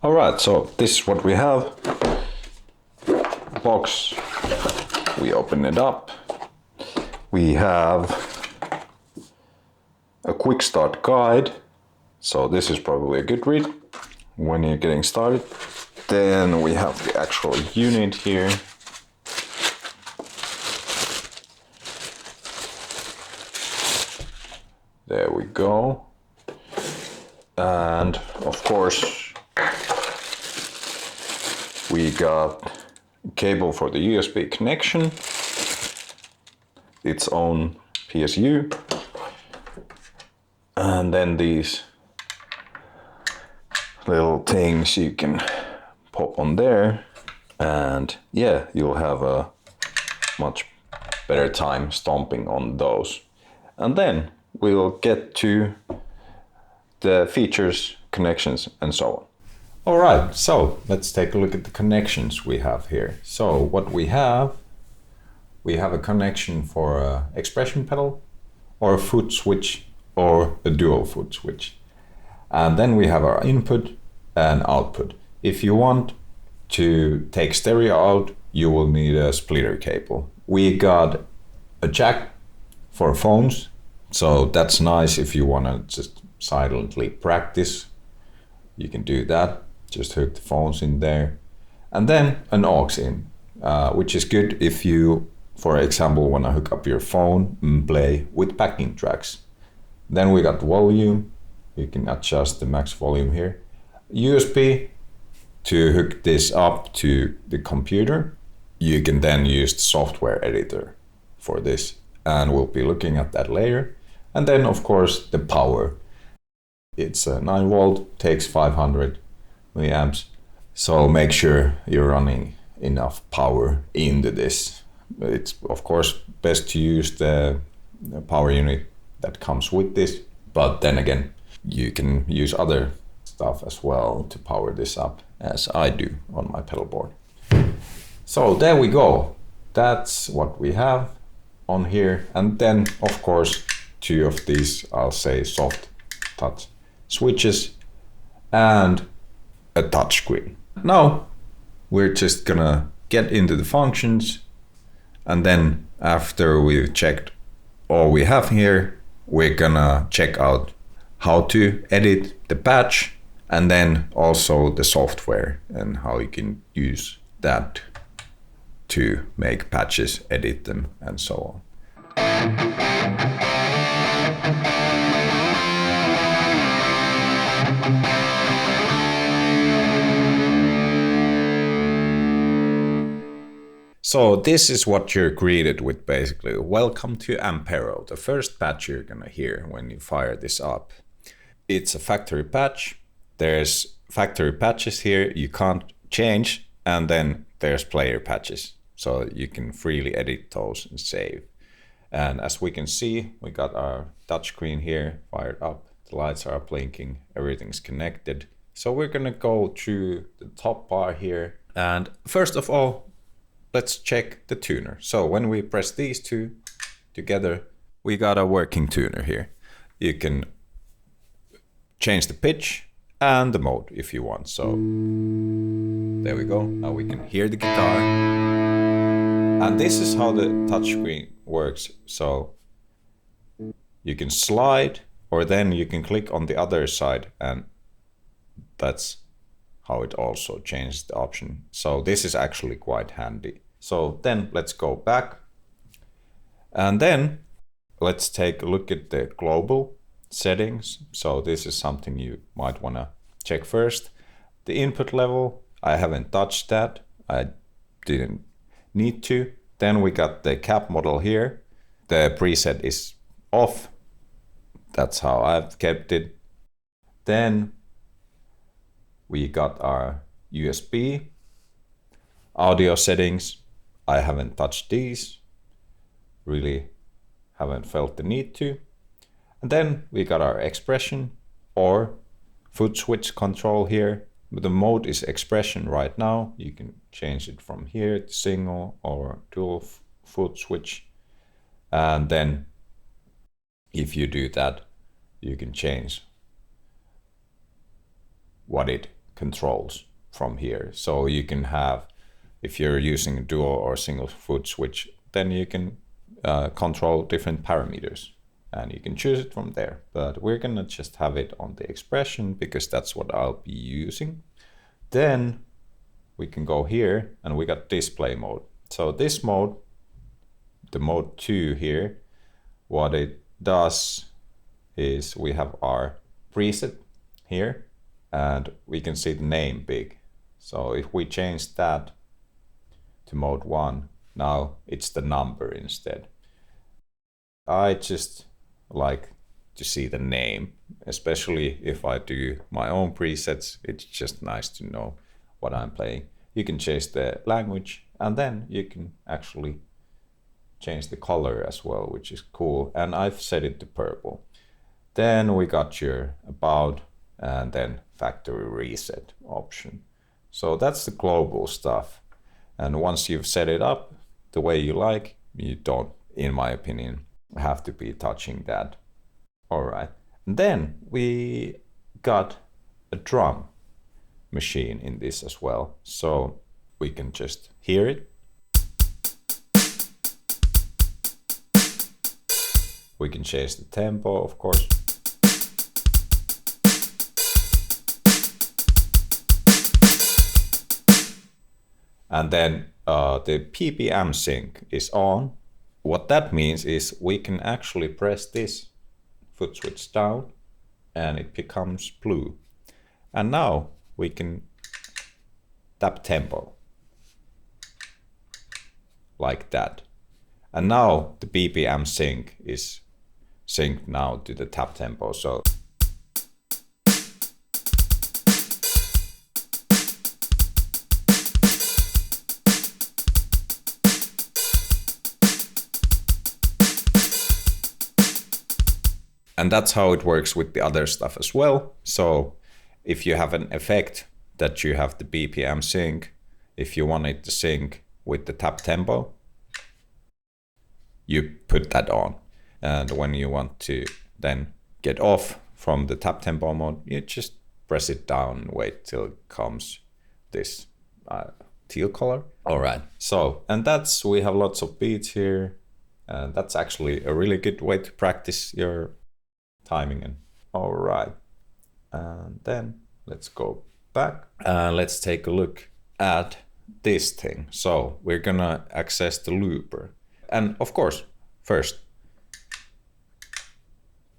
Alright, so this is what we have. Box. We open it up. We have a quick start guide. So this is probably a good read when you're getting started. Then we have the actual unit here. There we go. And of course, we got a cable for the USB connection, its own PSU, and then these little things you can pop on there, and yeah, you'll have a much better time stomping on those. And then we'll get to the features, connections, and so on. All right, so let's take a look at the connections we have here. So what we have a connection for an expression pedal, or a foot switch, or a dual foot switch. And then we have our input and output. If you want to take stereo out, you will need a splitter cable. We got a jack for phones, so that's nice if you want to just silently practice. You can do that. Just hook the phones in there. And then an aux in, which is good if you, for example, want to hook up your phone and play with backing tracks. Then we got volume. You can adjust the max volume here. USB to hook this up to the computer. You can then use the software editor for this, and we'll be looking at that later. And then of course the power. It's a 9 volt, takes 500 milliamps. So make sure you're running enough power into this. It's of course best to use the power unit that comes with this, but then again, you can use other stuff as well to power this up, as I do on my pedal board. So there we go. That's what we have on here. And then of course, 2 of these, I'll say, soft touch switches and a touchscreen. Now we're just gonna get into the functions, and then after we've checked all we have here, we're gonna check out how to edit the patch, and then also the software and how you can use that to make patches, edit them, and so on. So this is what you're greeted with basically. Welcome to Ampero, the first patch you're gonna hear when you fire this up. It's a factory patch. There's factory patches here you can't change, and then there's player patches. So you can freely edit those and save. And as we can see, we got our touchscreen here fired up. The lights are blinking, everything's connected. So we're gonna go through the top bar here. And first of all, let's check the tuner. So when we press these two together, we got a working tuner here. You can change the pitch and the mode if you want. So there we go. Now we can hear the guitar. And this is how the touchscreen works. So you can slide, or then you can click on the other side, and that's how it also changes the option. So this is actually quite handy. So then let's go back, and then let's take a look at the global settings. So this is something you might want to check first. The input level, I haven't touched that. I didn't need to. Then we got the cap model here. The preset is off. That's how I've kept it. Then we got our USB audio settings. I haven't touched these, really haven't felt the need to. And then we got our expression or foot switch control here. The mode is expression right now. You can change it from here to single or dual foot switch. And then if you do that, you can change what it controls from here. So you can have, if you're using a dual or single foot switch, then you can control different parameters and you can choose it from there. But we're gonna just have it on the expression because that's what I'll be using. Then we can go here and we got display mode. So this mode, the mode 2 here, what it does is we have our preset here and we can see the name big. So if we change that to mode 1, now it's the number instead. I just like to see the name, especially if I do my own presets. It's just nice to know what I'm playing. You can change the language and then you can actually change the color as well, which is cool. And I've set it to purple. Then we got your about and then factory reset option. So that's the global stuff. And once you've set it up the way you like, you don't, in my opinion, have to be touching that. All right. And then we got a drum machine in this as well. So we can just hear it. We can change the tempo, of course. And then the PPM sync is on. What that means is we can actually press this foot switch down and it becomes blue. And now we can tap tempo like that. And now the BPM sync is synced now to the tap tempo. So and that's how it works with the other stuff as well. So if you have an effect that you have the BPM sync, if you want it to sync with the tap tempo, you put that on. And when you want to then get off from the tap tempo mode, you just press it down and wait till it comes this teal color. All right, so, and that's, we have lots of beats here. And that's actually a really good way to practice your timing. And all right, and then let's go back and let's take a look at this thing. So we're gonna access the looper. And of course, first,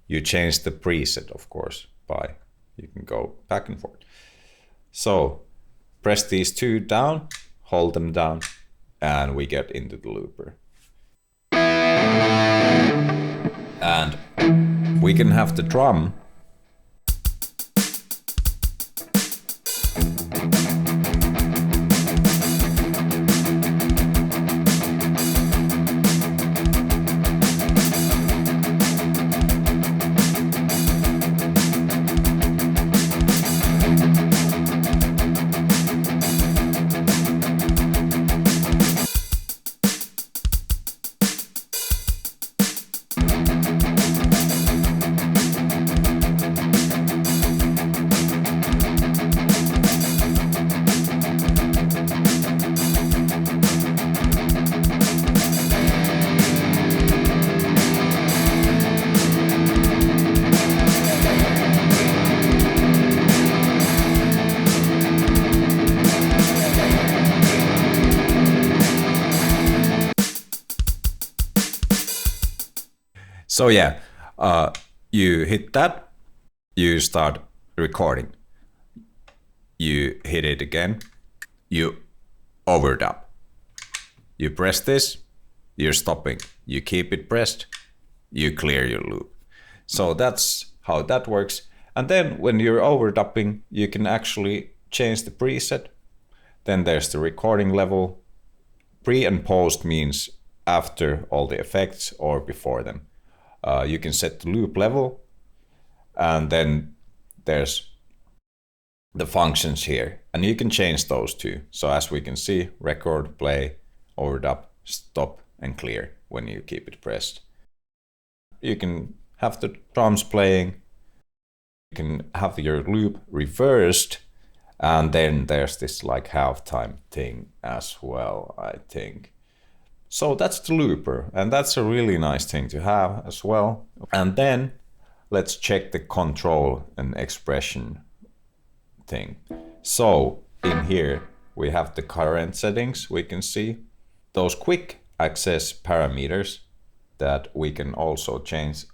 you change the preset, of course, by, you can go back and forth. So press these two down, hold them down, and we get into the looper. And we can have the drum . So yeah, you hit that, you start recording. You hit it again, you overdub. You press this, you're stopping. You keep it pressed, you clear your loop. So that's how that works. And then when you're overdubbing, you can actually change the preset. Then there's the recording level. Pre and post means after all the effects or before them. You can set the loop level, and then there's the functions here, and you can change those too. So as we can see, record, play, overdub, stop, and clear when you keep it pressed. You can have the drums playing, you can have your loop reversed, And then there's this like halftime thing as well, I think. So that's the looper, and that's a really nice thing to have as well. And then let's check the control and expression thing. So in here we have the current settings. We can see those quick access parameters that we can also change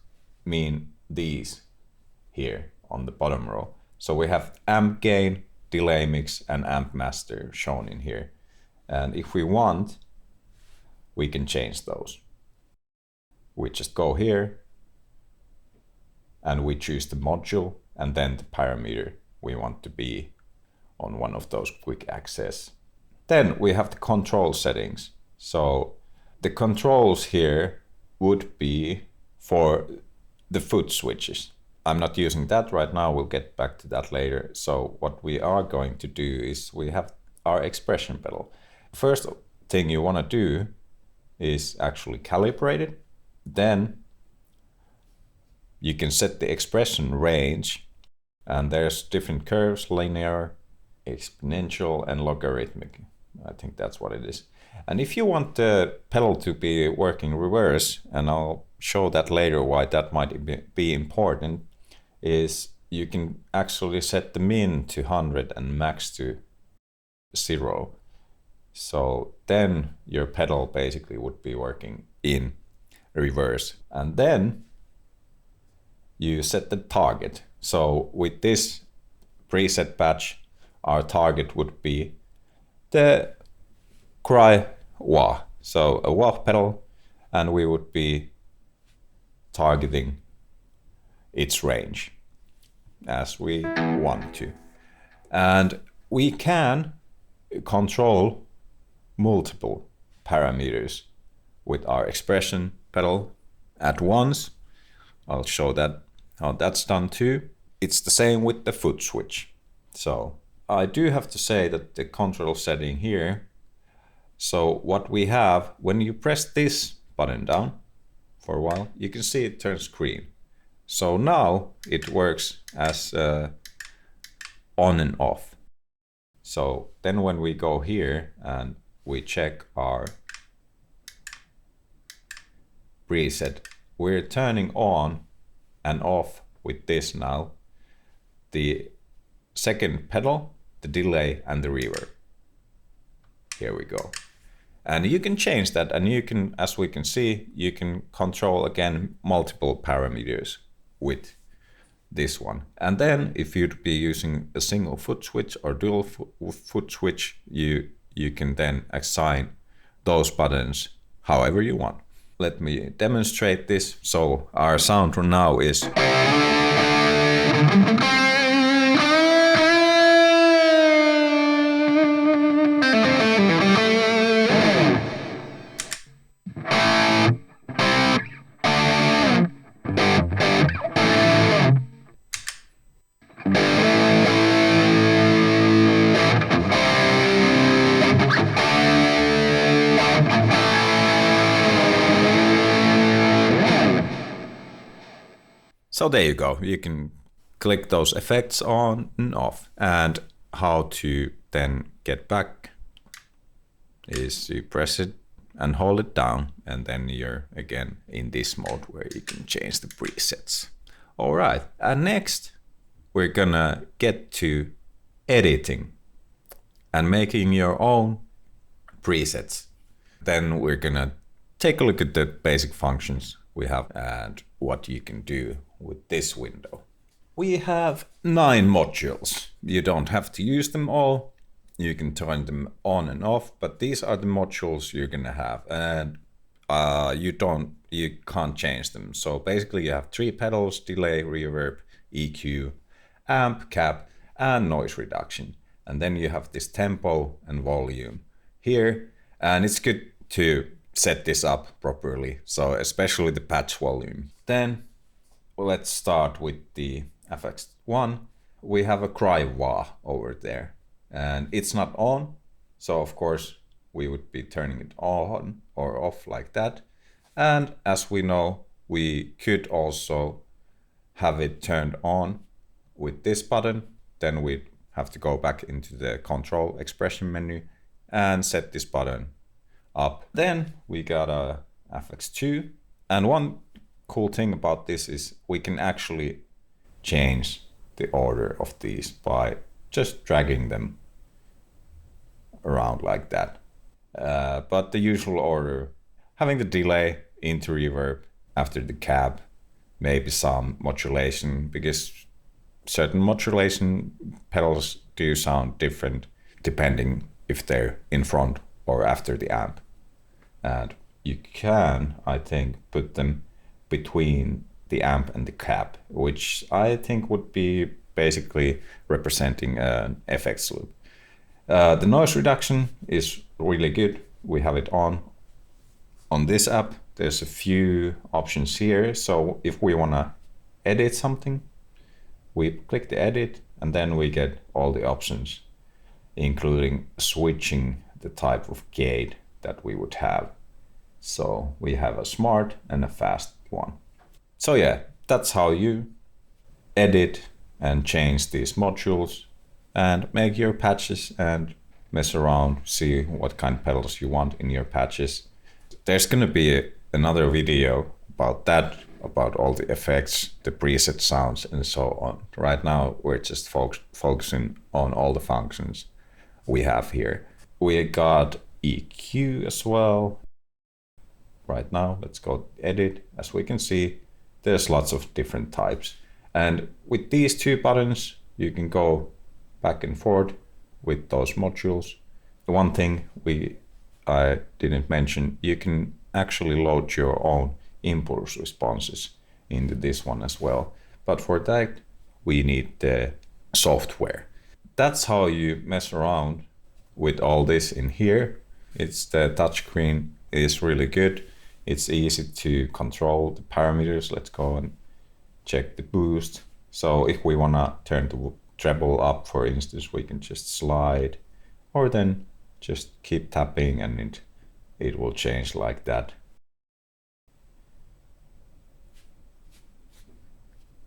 mean these here on the bottom row. So we have amp gain, delay mix, and amp master shown in here. And if we want, we can change those. We just go here and we choose the module and then the parameter we want to be on one of those quick access. Then we have the control settings. So the controls here would be for the foot switches. I'm not using that right now, we'll get back to that later. So what we are going to do is we have our expression pedal. First thing you want to do is actually calibrate it. Then you can set the expression range, and there's different curves, linear, exponential, and logarithmic. I think that's what it is. And if you want the pedal to be working reverse, and I'll show that later why that might be important, is you can actually set the min to 100 and max to 0. So then your pedal basically would be working in reverse. And then you set the target. So with this preset patch, our target would be the cry wah. So a wah pedal, and we would be targeting its range as we want to. And we can control multiple parameters with our expression pedal at once. I'll show that how that's done too. It's the same with the foot switch. So I do have to say that the control setting here, so what we have, when you press this button down for a while, you can see it turns green. So now it works as on and off. So then when we go here and we check our preset, we're turning on and off with this now, the second pedal, the delay, and the reverb. Here we go. And you can change that, and you can, as we can see, you can control again multiple parameters with this one. And then if you'd be using a single foot switch or dual foot switch, you can then assign those buttons however you want. Let me demonstrate this. So our sound now is so there you go. You can click those effects on and off. And how to then get back is you press it and hold it down, and then you're again in this mode where you can change the presets. All right, and next we're gonna get to editing and making your own presets. Then we're gonna take a look at the basic functions we have and what you can do with this window. We have 9 modules. You don't have to use them all. You can turn them on and off, but these are the modules you're gonna have, and you can't change them. So basically you have 3 pedals: delay, reverb, EQ, amp, cap, and noise reduction. And then you have this tempo and volume here, and it's good to set this up properly, so especially the patch volume. Then let's start with the FX1. We have a cry wah over there, and it's not on, so of course we would be turning it on or off like that. And as we know, we could also have it turned on with this button. Then we have to go back into the control expression menu and set this button up. Then we got a FX2. And one cool thing about this is we can actually change the order of these by just dragging them around like that. But the usual order, having the delay into reverb after the cab, maybe some modulation, because certain modulation pedals do sound different depending if they're in front or after the amp. And you can, I think, put them between the amp and the cab, which I think would be basically representing an FX loop. The noise reduction is really good. We have it on this app. There's a few options here. So if we want to edit something, we click the edit and then we get all the options, including switching the type of gate that we would have. So we have a smart and a fast one. So yeah, that's how you edit and change these modules and make your patches and mess around, see what kind of pedals you want in your patches. There's gonna be another video about that, about all the effects, the preset sounds and so on. Right now we're just focusing on all the functions we have here. We got EQ as well. Right now, let's go edit. As we can see, there's lots of different types. And with these two buttons, you can go back and forth with those modules. The one thing I didn't mention, you can actually load your own impulse responses into this one as well. But for that, we need the software. That's how you mess around with all this in here. It's the touchscreen is really good. It's easy to control the parameters. Let's go and check the boost. So if we want to turn the treble up, for instance, we can just slide or then just keep tapping and it will change like that.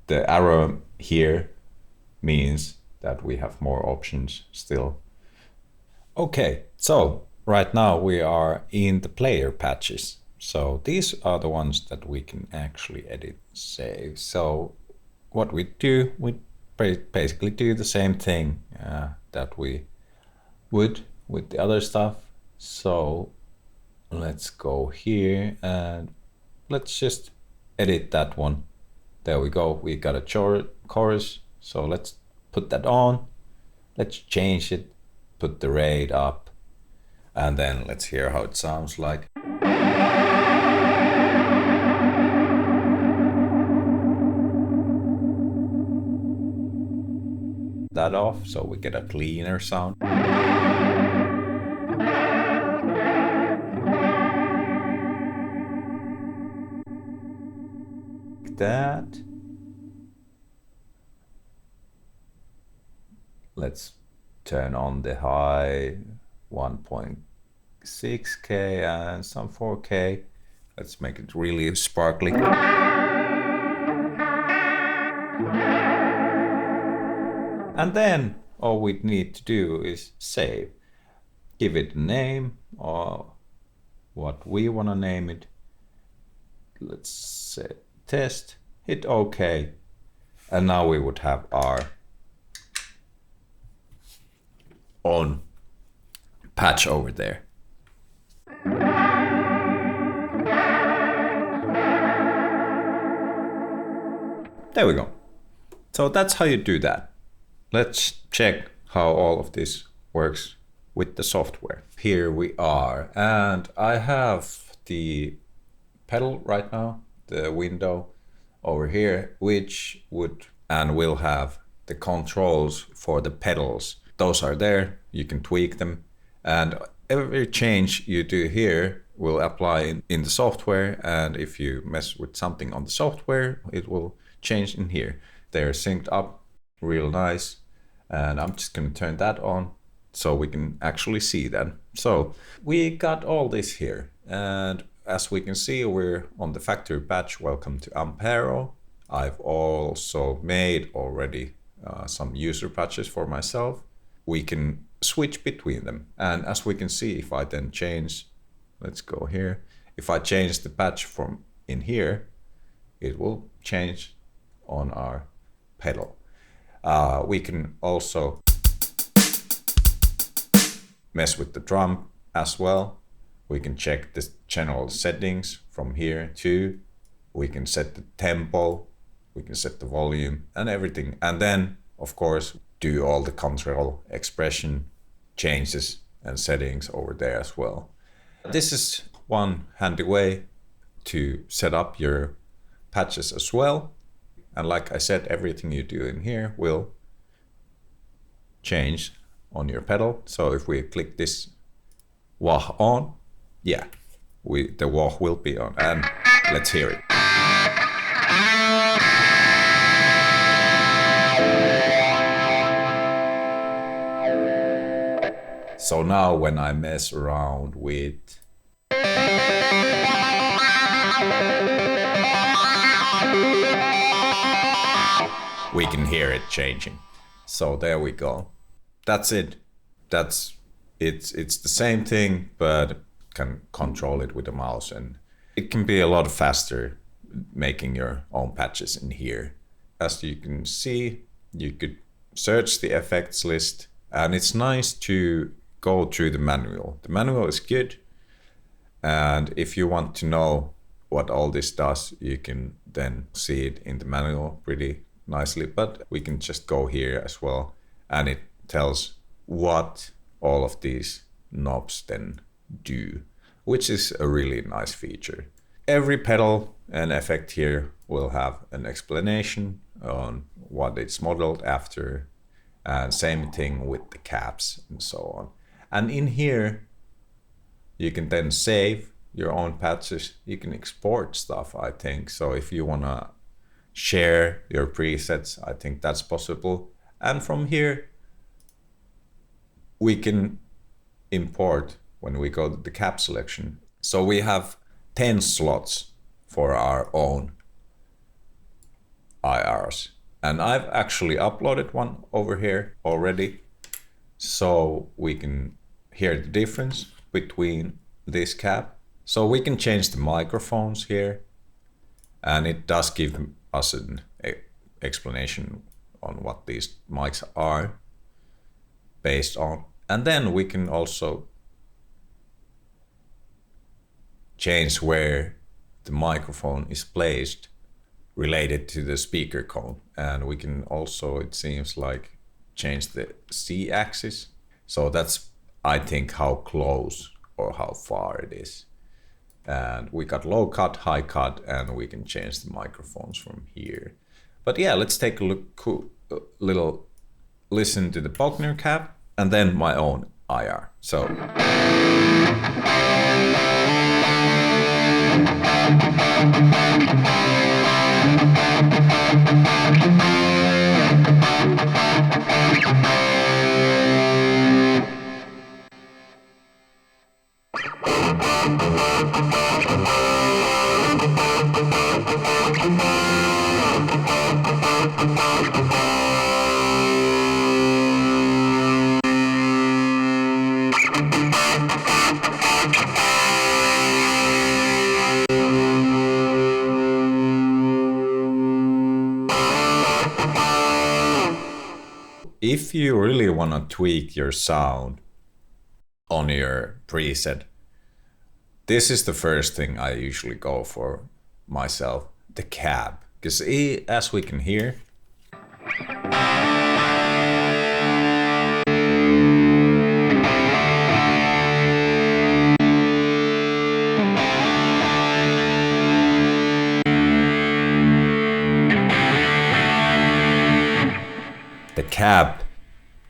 The arrow here means that we have more options still. Okay, so right now we are in the player patches. So these are the ones that we can actually edit, save. So what we do, we basically do the same thing that we would with the other stuff. So let's go here and let's just edit that one. There we go. We got a chorus. So let's put that on. Let's change it, put the rate up, and then let's hear how it sounds like. That off so we get a cleaner sound. Like that. Let's turn on the high 1.6K and some 4K. Let's make it really sparkly. And then all we need to do is save. Give it a name or what we want to name it. Let's say test, hit OK. And now we would have our own patch over there. There we go. So that's how you do that. Let's check how all of this works with the software. Here we are, and I have the pedal right now, the window over here, which would and will have the controls for the pedals. Those are there, you can tweak them, and every change you do here will apply in the software, and if you mess with something on the software, it will change in here. They're synced up real nice, and I'm just going to turn that on so we can actually see that. So we got all this here, and as we can see, we're on the factory patch. Welcome to Ampero. I've also made already some user patches for myself. We can switch between them. And as we can see, if I then change, let's go here. If I change the patch from in here, it will change on our pedal. We can also mess with the drum as well. We can check the general settings from here too. We can set the tempo, we can set the volume and everything. And then, of course, do all the control expression changes and settings over there as well. This is one handy way to set up your patches as well. And like I said, everything you do in here will change on your pedal. So if we click this wah on, yeah, the wah will be on, and let's hear it. So now when I mess around with we can hear it changing. So there we go. That's it. It's the same thing, but can control it with the mouse, and it can be a lot faster making your own patches in here. As you can see, you could search the effects list, and it's nice to go through the manual. The manual is good, and if you want to know what all this does, you can then see it in the manual pretty nicely, but we can just go here as well, and it tells what all of these knobs then do, which is a really nice feature. Every pedal and effect here will have an explanation on what it's modeled after, and same thing with the caps and so on. And in here you can then save your own patches. You can export stuff, I think. So if you want to share your presets, I think that's possible. And from here we can import when we go to the cap selection. So we have 10 slots for our own IRs, and I've actually uploaded one over here already, so we can hear the difference between this cap. So we can change the microphones here, and it does give us an explanation on what these mics are based on. And then we can also change where the microphone is placed related to the speaker cone. And we can also, it seems like, change the Z-axis. So that's, I think, how close or how far it is. And we got low cut, high cut, and we can change the microphones from here. But yeah, let's take a look, little listen to the Bogner cap and then my own IR. So. If you really want to tweak your sound on your preset, this is the first thing I usually go for myself, the cab. Because as we can hear, the cab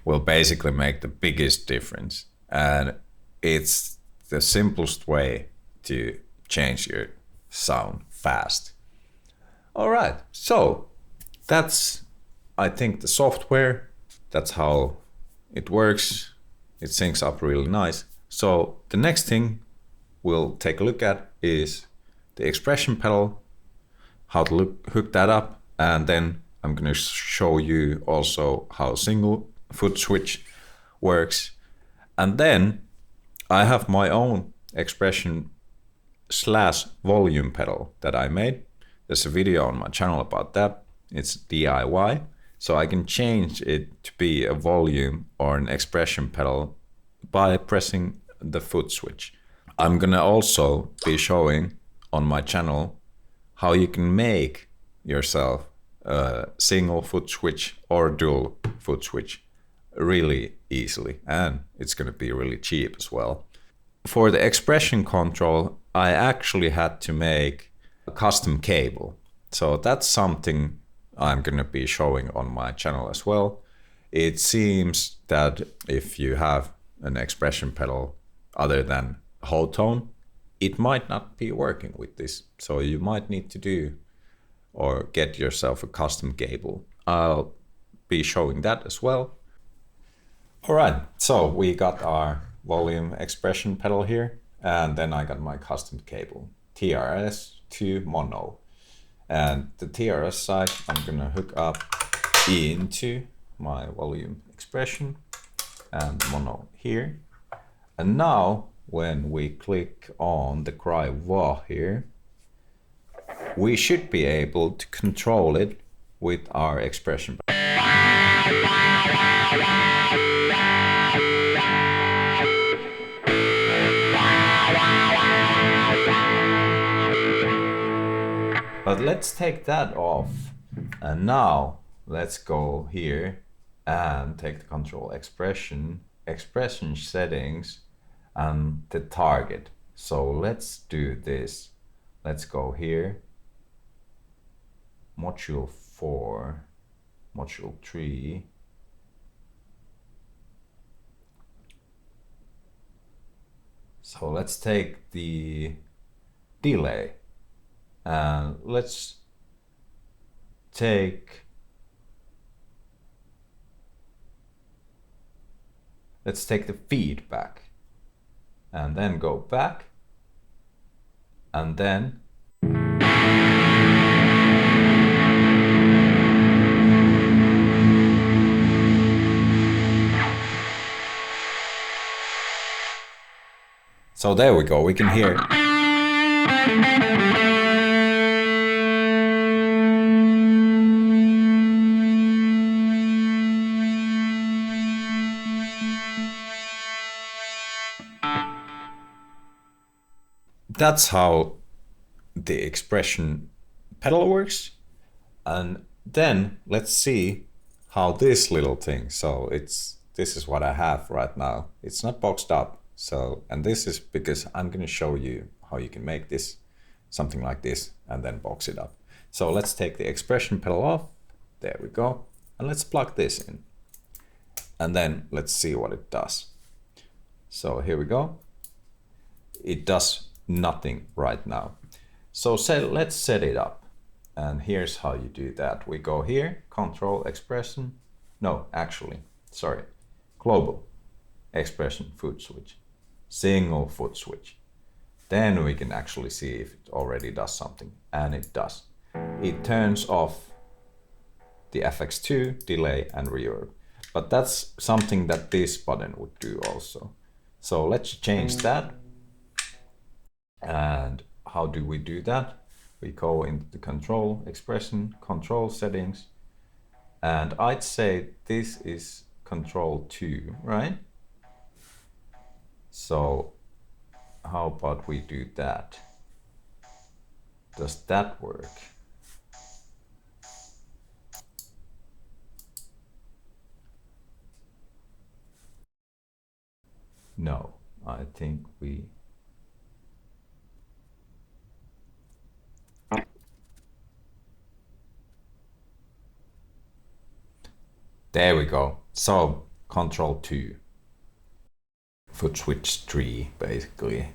will basically make the biggest difference, and it's the simplest way to change your sound fast. All right, so that's, I think, the software. That's how it works. It syncs up really nice. So the next thing we'll take a look at is the expression pedal, how to hook that up, and then I'm going to show you also how single foot switch works. And then I have my own expression / volume pedal that I made. There's a video on my channel about that. It's DIY. So I can change it to be a volume or an expression pedal by pressing the foot switch. I'm gonna also be showing on my channel how you can make yourself a single foot switch or dual foot switch really easily, and it's gonna be really cheap as well. For the expression control, I actually had to make a custom cable. So that's something I'm gonna be showing on my channel as well. It seems that if you have an expression pedal other than Hotone, it might not be working with this. So you might need to do or get yourself a custom cable. I'll be showing that as well. All right, so we got our volume expression pedal here, and then I got my custom cable, TRS to mono. And the TRS side I'm gonna hook up into my volume expression and mono here. And now when we click on the cry wah here, we should be able to control it with our expression. But let's take that off, and now let's go here and take the control expression settings and the target. So let's do this. Let's go here, module 4, module 3. So let's take the delay. And let's take the feedback, and then go back, and then so there we go, we can hear. That's how the expression pedal works. And then let's see how this little thing, so this is what I have right now. It's not boxed up. So, and this is because I'm going to show you how you can make this, something like this, and then box it up. So let's take the expression pedal off. There we go. And let's plug this in. And then let's see what it does. So here we go. It does nothing right now. So let's set it up. And here's how you do that. We go here, control expression. No, actually, sorry. Global expression foot switch. Single foot switch. Then we can actually see if it already does something. And it does. It turns off the FX2, delay, and reverb. But that's something that this button would do also. So let's change that. And how do we do that? We go into the control expression, control settings, and I'd say this is control 2, right? So how about we do that? Does that work? No, I think we... There we go. So control 2. Foot switch 3, basically.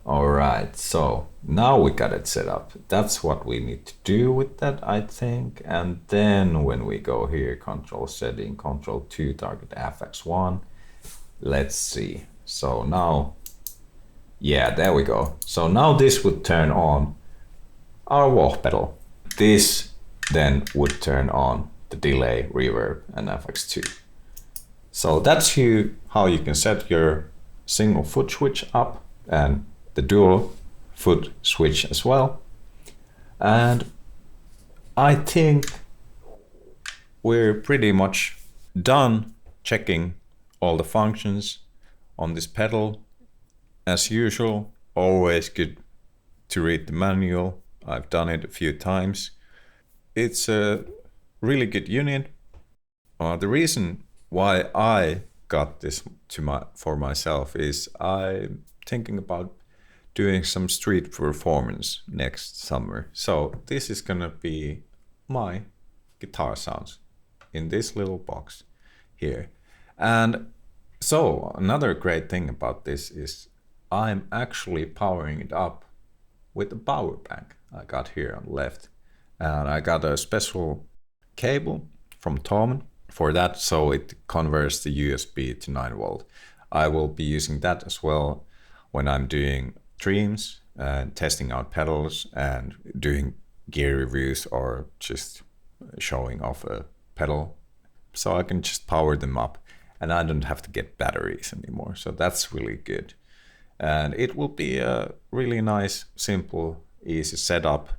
All right, so now we got it set up. That's what we need to do with that, I think. And then when we go here, control setting, control 2, target FX1. Let's see. So now, yeah, there we go. So now this would turn on our wah pedal. This then would turn on the delay, reverb, and FX2. So that's how you can set your single foot switch up and the dual foot switch as well. And I think we're pretty much done checking all the functions on this pedal. As usual, always good to read the manual. I've done it a few times. It's a really good unit. The reason why I got this for myself is I'm thinking about doing some street performance next summer. So this is gonna be my guitar sounds in this little box here. And so another great thing about this is I'm actually powering it up with a power bank I got here on the left. And I got a special cable from Hotone for that, so it converts the USB to 9V. I will be using that as well when I'm doing streams and testing out pedals and doing gear reviews or just showing off a pedal. So I can just power them up and I don't have to get batteries anymore. So that's really good. And it will be a really nice, simple, easy setup.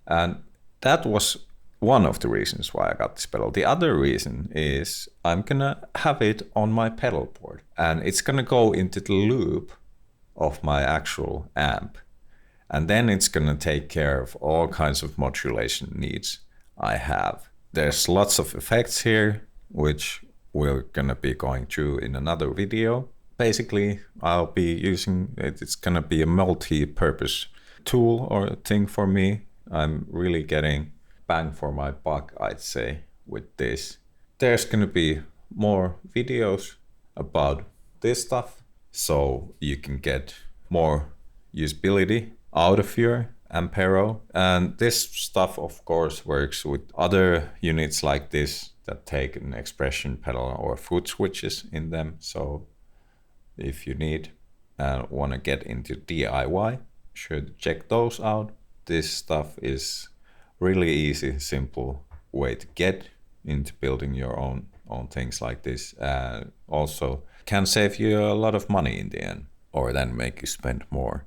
And that was one of the reasons why I got this pedal. The other reason is I'm gonna have it on my pedal board and it's gonna go into the loop of my actual amp. And then it's gonna take care of all kinds of modulation needs I have. There's lots of effects here, which we're gonna be going through in another video. Basically, I'll be using it. It's gonna be a multi-purpose tool or thing for me. I'm really getting bang for my buck, I'd say, with this. There's gonna be more videos about this stuff, so you can get more usability out of your Ampero. And this stuff, of course, works with other units like this that take an expression pedal or foot switches in them. So if you need and want to get into DIY, sure to check those out. This stuff is really easy, simple way to get into building your own things like this. Also can save you a lot of money in the end, or then make you spend more.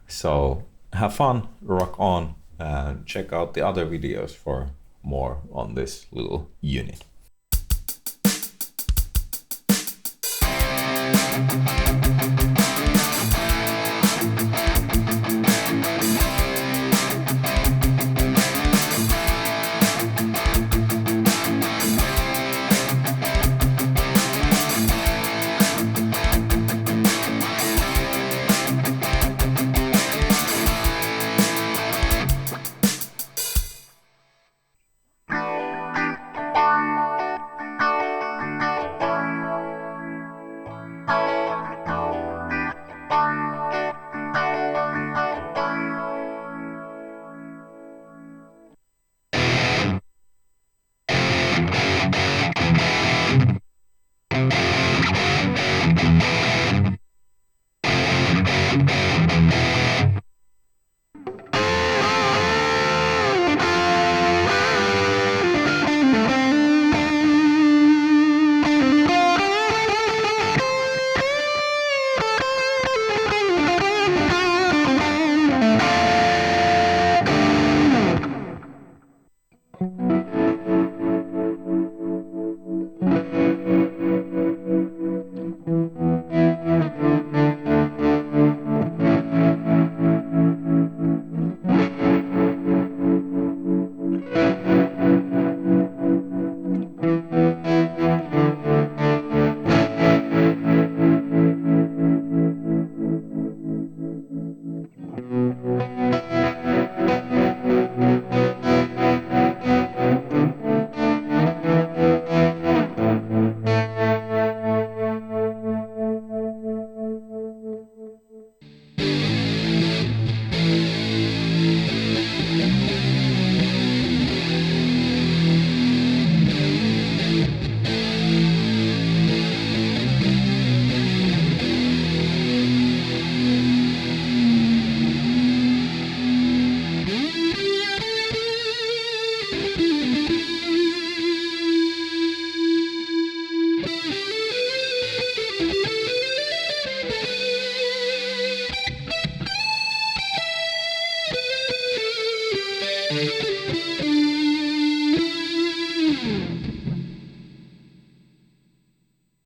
So have fun, rock on, and check out the other videos for more on this little unit.